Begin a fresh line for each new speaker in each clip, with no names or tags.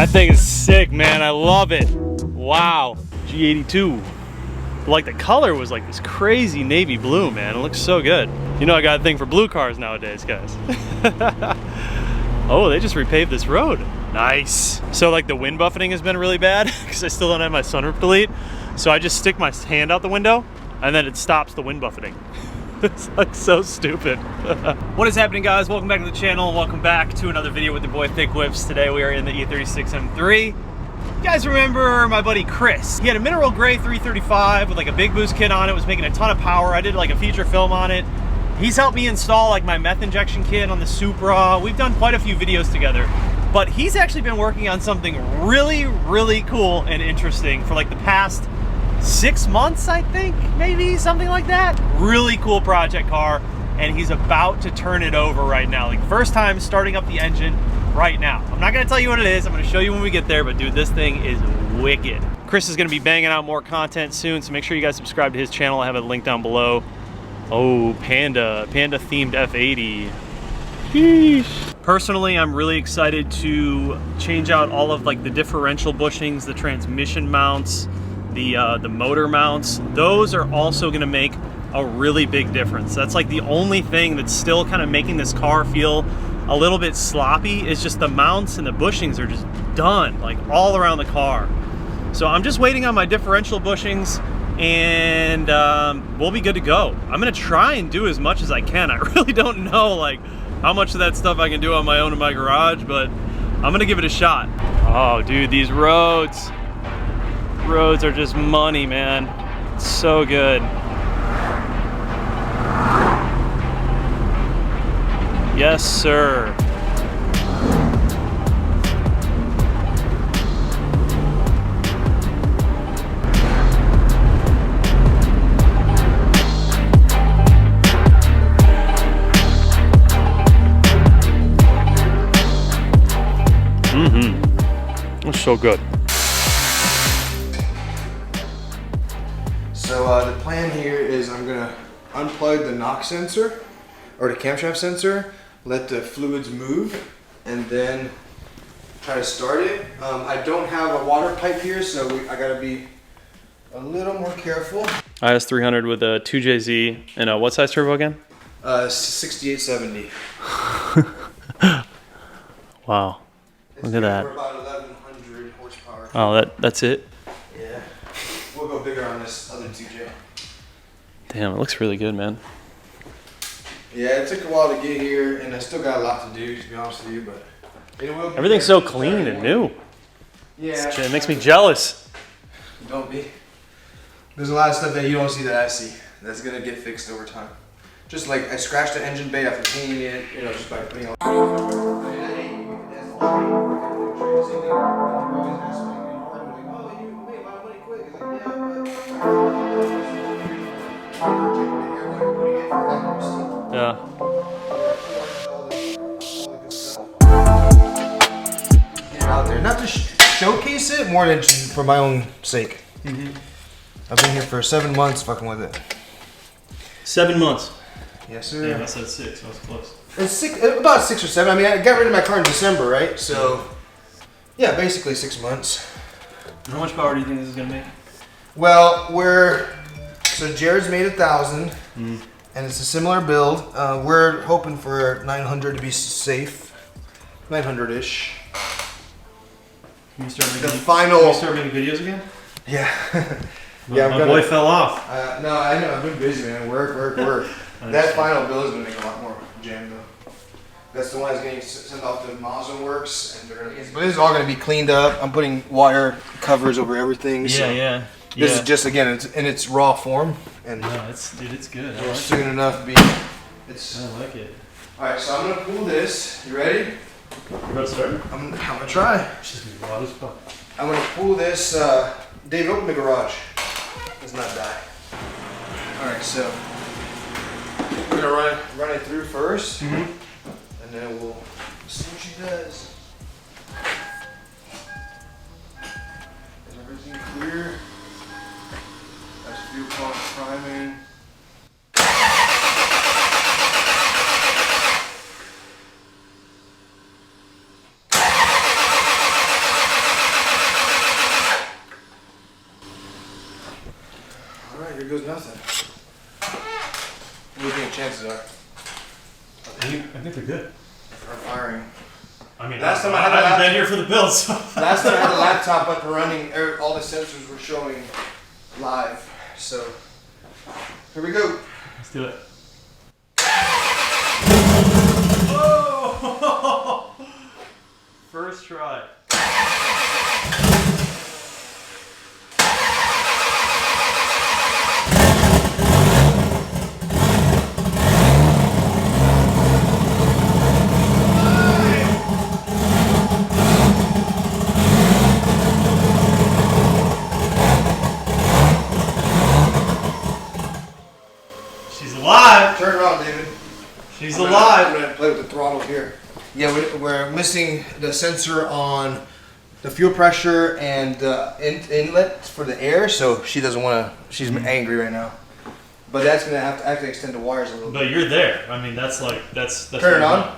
That thing is sick, man. I love it. Wow. G82. Like the color was like this crazy navy blue, man. It looks so good. You know I got a thing for blue cars nowadays, guys. Oh, they just repaved this road. Nice. So like the wind buffeting has been really bad because I still don't have my sunroof delete. So I just stick my hand out the window and then it stops the wind buffeting. It's like so stupid. What is happening, guys? Welcome back to the channel. Welcome back to another video with your boy Thick Whips. Today we are in the E36 M3. You guys remember my buddy Chris? He had a mineral gray 335 with like a big boost kit on it, was making a ton of power. I did like a feature film on it. He's helped me install like my meth injection kit on the Supra. We've done quite a few videos together, but he's actually been working on something really, really cool and interesting for like the past 6 months, I think, maybe something like that. Really cool project car, and he's about to turn it over right now. Like first time starting up the engine right now. I'm not gonna tell you what it is, I'm gonna show you when we get there, but dude, this thing is wicked. Chris is gonna be banging out more content soon, so make sure you guys subscribe to his channel. I have a link down below. Oh, Panda themed F80. Sheesh. Personally, I'm really excited to change out all of like the differential bushings, the transmission mounts, the motor mounts. Those are also gonna make a really big difference. That's like the only thing that's still kind of making this car feel a little bit sloppy, is just the mounts and the bushings are just done like all around the car. So I'm just waiting on my differential bushings and we'll be good to go. I'm gonna try and do as much as I can. I really don't know like how much of that stuff I can do on my own in my garage, but I'm gonna give it a shot. Oh dude, these roads are just money, man. It's so good. Yes, sir. It's so good.
So the plan here is I'm gonna unplug the knock sensor or the camshaft sensor, let the fluids move, and then try to start it. I don't have a water pipe here, so I gotta be a little more careful.
IS300 with a 2JZ and a what size turbo again?
6870.
Wow, look at that.
For about 1100 horsepower.
Oh, that's it?
Yeah. We'll go bigger on this other 2J.
Damn, it looks really good, man.
Yeah, it took a while to get here, and I still got a lot to do, to be honest with you, but it will be.
Everything's so clean and new.
Yeah.
It makes me jealous.
Don't be. There's a lot of stuff that you don't see that I see that's gonna get fixed over time. Just like I scratched the engine bay after cleaning it, you know, just by putting on.
Yeah.
Get out there, not to showcase it, more than for my own sake. I've been here for 7 months fucking with it.
7 months.
Yes, sir.
Yeah, I said 6. I was close.
It's about 6 or 7. I mean, I got rid of my car in December, right? So, yeah, basically 6 months.
How much power do you think this is gonna make?
Well, so Jared's made 1,000, and it's a similar build. We're hoping for 900 to be safe, 900-ish.
Can you start making videos again?
Yeah.
Yeah, my boy fell off.
No, I know. I've been busy, man. Work. That final build is gonna make a lot more jam, though. That's the one that's getting sent off to Mazda Works, and but this is all gonna be cleaned up. I'm putting wire covers over everything.
Yeah.
This is just again, it's in its raw form, and
no, it's good. I like
soon enough
I like it.
All right, so I'm gonna pull this. You ready?
You about to start?
I'm gonna try.
It's just gonna be wild as fuck.
I'm gonna pull this. David, open the garage. Let's not die. All right, so we're gonna run it through first, and then we'll see what she does. Is everything clear? That's fuel pump priming. chances are?
I think they're good.
For firing.
I mean,
Last time I
haven't been here for the build, so.
Last time I had the laptop up and running, all the sensors were showing live. So, here we go.
Let's do it. Whoa! First try. She's alive.
Turn around, David.
She's alive.
I'm gonna play with the throttle here. Yeah, we're missing the sensor on the fuel pressure and the inlet for the air, so she doesn't want to. She's angry right now. But that's gonna have to actually extend the wires a little bit.
But you're there. I mean, that's
Turn it on.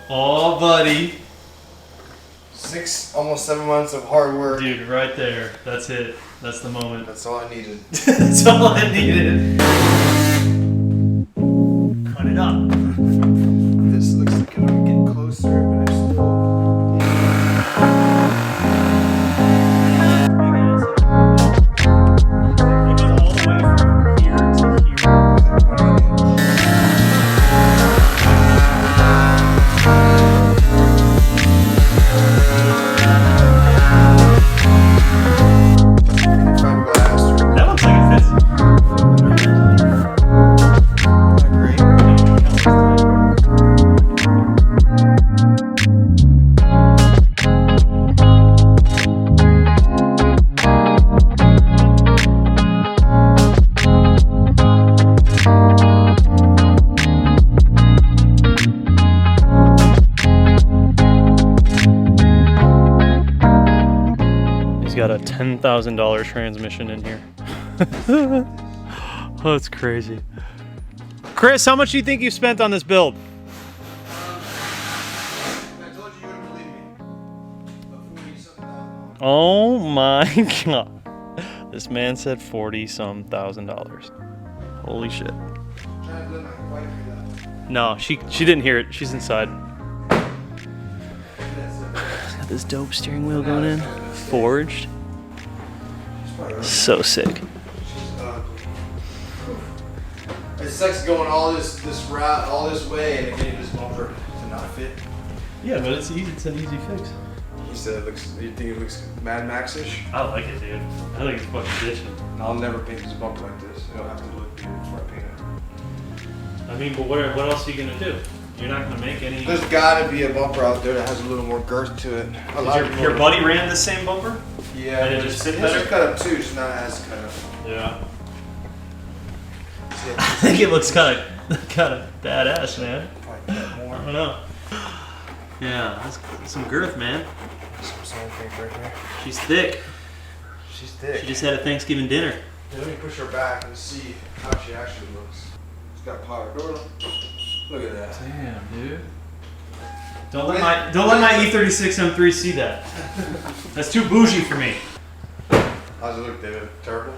Oh, buddy.
Almost 7 months of hard work.
Dude, right there. That's it. That's the moment.
That's all I needed.
That's all I needed. Cut it up.
This looks like I'm getting closer, but I still...
Got a $10,000 transmission in here. Oh, it's crazy. Chris, how much do you think you spent on this build?
I told you wouldn't believe me.
Oh my god. This man said $40,000. Holy shit.
I'm trying to let my wife hear that.
No, she didn't hear it. She's inside. Got this dope steering wheel going in. Forged. So sick.
It sucks going all this route, all this way, and getting this bumper to not fit.
Yeah, but it's easy. It's an easy fix.
He said it looks. You think it looks Mad Max-ish?
I like it, dude. I think it's fucking ditching.
I'll never paint this bumper like this. It'll have to look good before I paint it.
I mean, but what else are you gonna do? You're not gonna make any.
There's gotta be a bumper out there that has a little more girth to it.
Your buddy ran the same bumper?
Yeah,
and it
but
just fit
his
better?
is cut up too, just not as cut up.
Yeah. I think it looks kind of badass, man.
Probably cut more.
I don't know. Yeah, that's some girth, man.
Some sandpaper right here.
She's thick.
She's thick.
She just had a Thanksgiving dinner.
Yeah, let me push her back and see how she actually looks. She's got power door. Look at that.
Damn, dude. Don't let my E36 M3 see that. That's too bougie for me.
How's it look, David? Terrible?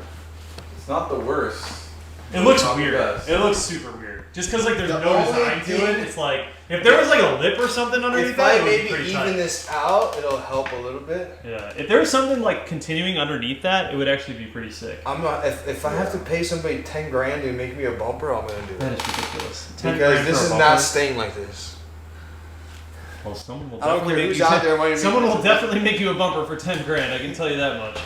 It's not the worst.
It looks
not the
weird.
best.
It looks super weird. Just because like there's
The
no
only
design to
thing-
it, it's like if there was like a lip or something underneath
If
that,
I
it would be
maybe
pretty
even
tight.
this out, it'll help a little bit.
Yeah, if there was something like continuing underneath that, it would actually be pretty sick.
I'm not. If I have to pay somebody 10 grand to make me a bumper, I'm gonna do
That
it.
is ridiculous. 10
Because
grand
this
for a
is
bumper?
not staying like this.
Well, someone will
I don't
definitely
care
make
who's
you.
out there wanting to
Someone
make
will
this a
definitely make you a bumper for 10 grand. I can tell you that much.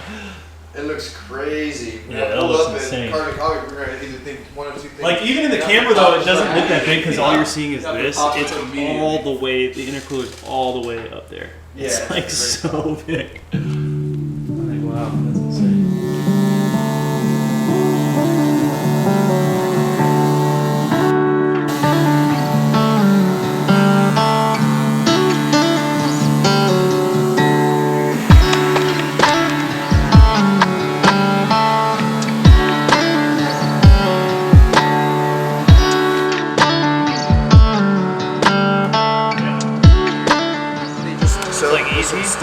It looks crazy. When
Yeah,
I
that
pull
looks
up
insane.
And car to car, we're gonna either think one or two things.
Like even in the
Yeah,
camera though, it
top
doesn't
side.
look that big because all you're seeing is
Yeah, the
this.
top
It's
is immediate.
all the way. The intercooler's all the way up there.
Yeah,
It's like
it's very
so big. I'm like, wow, that's insane.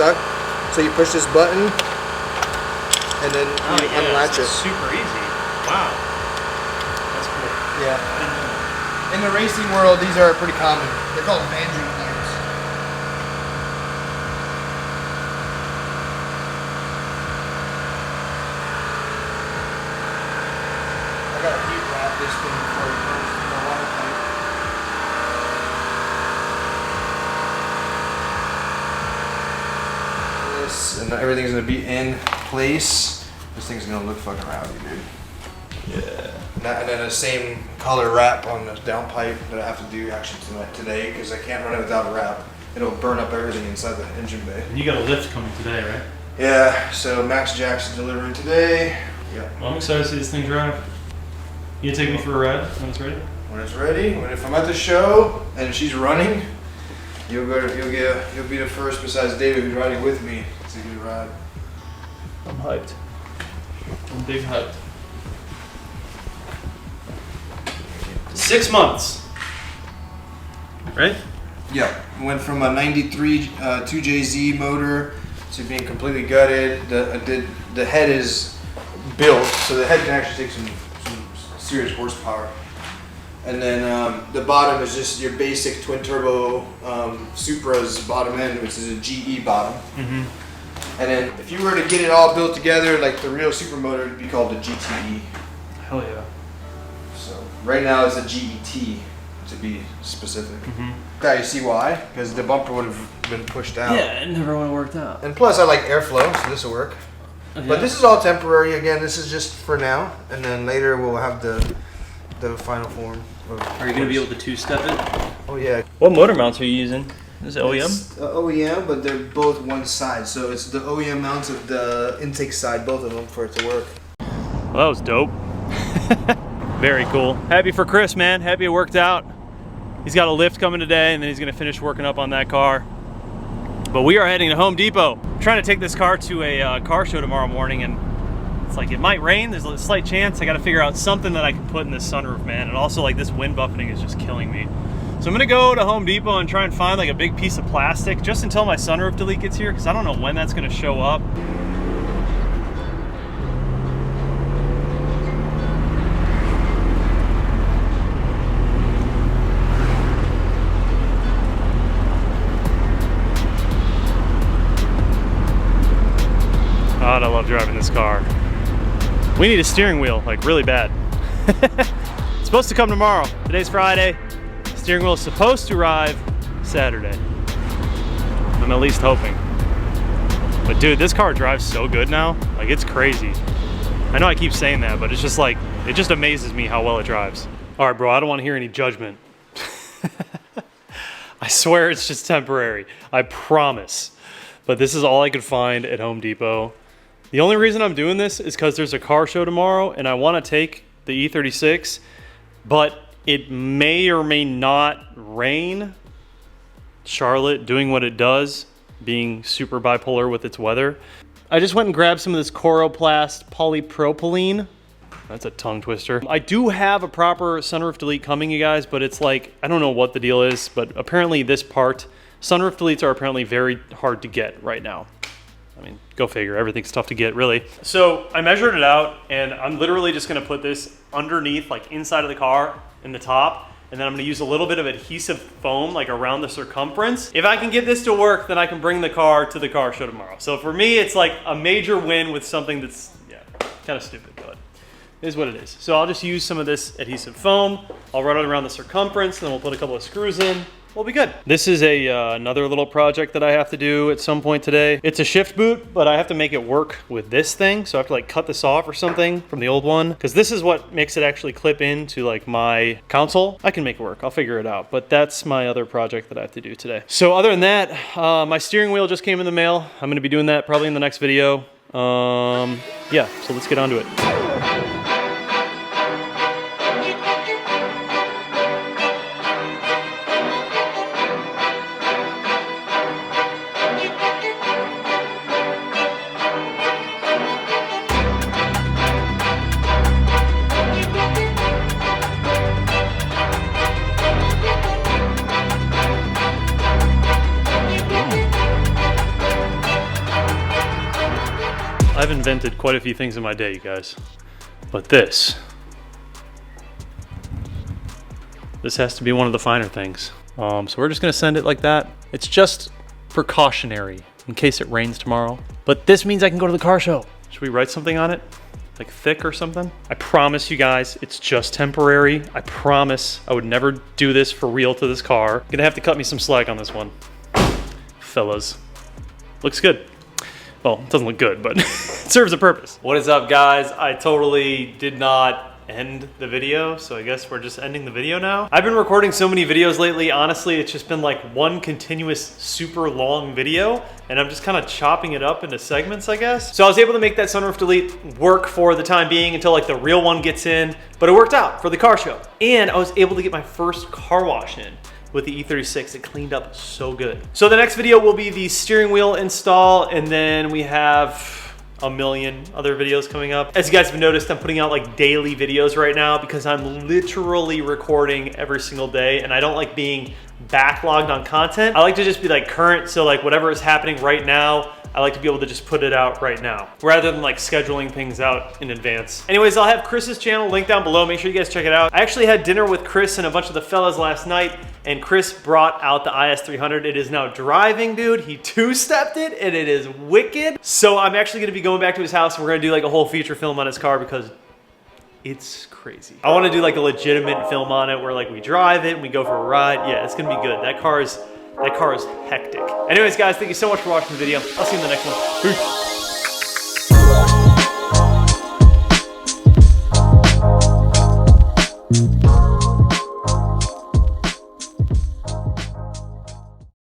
stuck. So you push this button, and then you unlatch it.
Super easy. Wow. That's cool.
Yeah. In the racing world, these are pretty common. They're called Vandrew gears. I gotta heat wrap this thing before it burns through the water pipe. This, and everything's gonna be in place. This thing's gonna look fucking rowdy, dude.
Yeah.
And then the same color wrap on the downpipe that I have to do actually today because I can't run it without a wrap. It'll burn up everything inside the engine bay.
And you got a lift coming today, right?
Yeah, so Max Jackson delivering today. Yeah.
Well, I'm excited to see this thing drive. You gonna take me for a ride when it's ready?
When it's ready, if I'm at the show and she's running, you'll be the first besides David who's riding with me to get a ride.
I'm hyped. I'm big hyped. 6 months. Right?
Yeah, went from a 93 2JZ motor to being completely gutted. The head is built, so the head can actually take some serious horsepower. And then the bottom is just your basic twin turbo Supra's bottom end, which is a GE bottom. Mm-hmm. And then if you were to get it all built together like the real Supra motor, it'd be called a GTE.
Hell yeah.
So right now it's a GET to be specific.
Mm-hmm.
Now you see why? Because the bumper would have been pushed out.
Yeah, it never would have worked out.
And plus I like airflow, so this will work.
Yeah.
But this is all temporary. Again, this is just for now, and then later we'll have the final form.
Are you gonna be able to two-step it?
Oh yeah.
What motor mounts are you using? Is it OEM?
It's, OEM, but they're both one side, so it's the OEM mounts of the intake side, both of them, for it to work.
Well, that was dope. Very cool. Happy for Chris, man. Happy it worked out. He's got a lift coming today, and then he's gonna finish working up on that car. But we are heading to Home Depot. I'm trying to take this car to a car show tomorrow morning, and it's like it might rain. There's a slight chance. I got to figure out something that I can put in this sunroof, man. And also, like, this wind buffeting is just killing me. So I'm gonna go to Home Depot and try and find like a big piece of plastic just until my sunroof delete gets here, because I don't know when that's gonna show up. God, I love driving this car. We need a steering wheel, like really bad. It's supposed to come tomorrow. Today's Friday. Steering wheel is supposed to arrive Saturday. I'm at least hoping. But dude, this car drives so good now. Like, it's crazy. I know I keep saying that, but it's just like, it just amazes me how well it drives. All right, bro, I don't want to hear any judgment. I swear it's just temporary. I promise. But this is all I could find at Home Depot. The only reason I'm doing this is because there's a car show tomorrow and I want to take the E36, but it may or may not rain. Charlotte doing what it does, being super bipolar with its weather. I just went and grabbed some of this Coroplast polypropylene. That's a tongue twister. I do have a proper sunroof delete coming, you guys, but it's like, I don't know what the deal is, but apparently this part, sunroof deletes are apparently very hard to get right now. I mean, go figure, everything's tough to get, really. So I measured it out, and I'm literally just gonna put this underneath, like inside of the car, in the top, and then I'm gonna use a little bit of adhesive foam, like around the circumference. If I can get this to work, then I can bring the car to the car show tomorrow. So for me, it's like a major win with something that's, yeah, kind of stupid, but it is what it is. So I'll just use some of this adhesive foam. I'll run it around the circumference, and then we'll put a couple of screws in. We'll be good. This is another little project that I have to do at some point today. It's a shift boot, but I have to make it work with this thing. So I have to like cut this off or something from the old one, because this is what makes it actually clip into like my console. I can make it work, I'll figure it out. But that's my other project that I have to do today. So other than that, my steering wheel just came in the mail. I'm gonna be doing that probably in the next video. Yeah, so let's get on to it. I've invented quite a few things in my day, you guys. But this has to be one of the finer things. So we're just gonna send it like that. It's just precautionary in case it rains tomorrow. But this means I can go to the car show. Should we write something on it? Like thick or something? I promise you guys, it's just temporary. I promise I would never do this for real to this car. You're gonna have to cut me some slack on this one. Fellas, looks good. Well, it doesn't look good, but it serves a purpose. What is up, guys? I totally did not end the video, so I guess we're just ending the video now. I've been recording so many videos lately. Honestly, it's just been like one continuous super long video, and I'm just kind of chopping it up into segments, I guess. So I was able to make that sunroof delete work for the time being until like the real one gets in, but it worked out for the car show. And I was able to get my first car wash in with the E36. It cleaned up so good. So the next video will be the steering wheel install, and then we have a million other videos coming up. As you guys have noticed, I'm putting out like daily videos right now because I'm literally recording every single day, and I don't like being backlogged on content. I like to just be like current, so like whatever is happening right now, I like to be able to just put it out right now, rather than like scheduling things out in advance. Anyways, I'll have Chris's channel linked down below. Make sure you guys check it out. I actually had dinner with Chris and a bunch of the fellas last night, and Chris brought out the IS300. It is now driving, dude. He two-stepped it, and it is wicked. So I'm actually gonna be going back to his house, and we're gonna do like a whole feature film on his car because it's crazy. I wanna do like a legitimate film on it where like we drive it and we go for a ride. Yeah, it's gonna be good. That car is hectic. Anyways, guys, thank you so much for watching the video. I'll see you in the next one. Peace.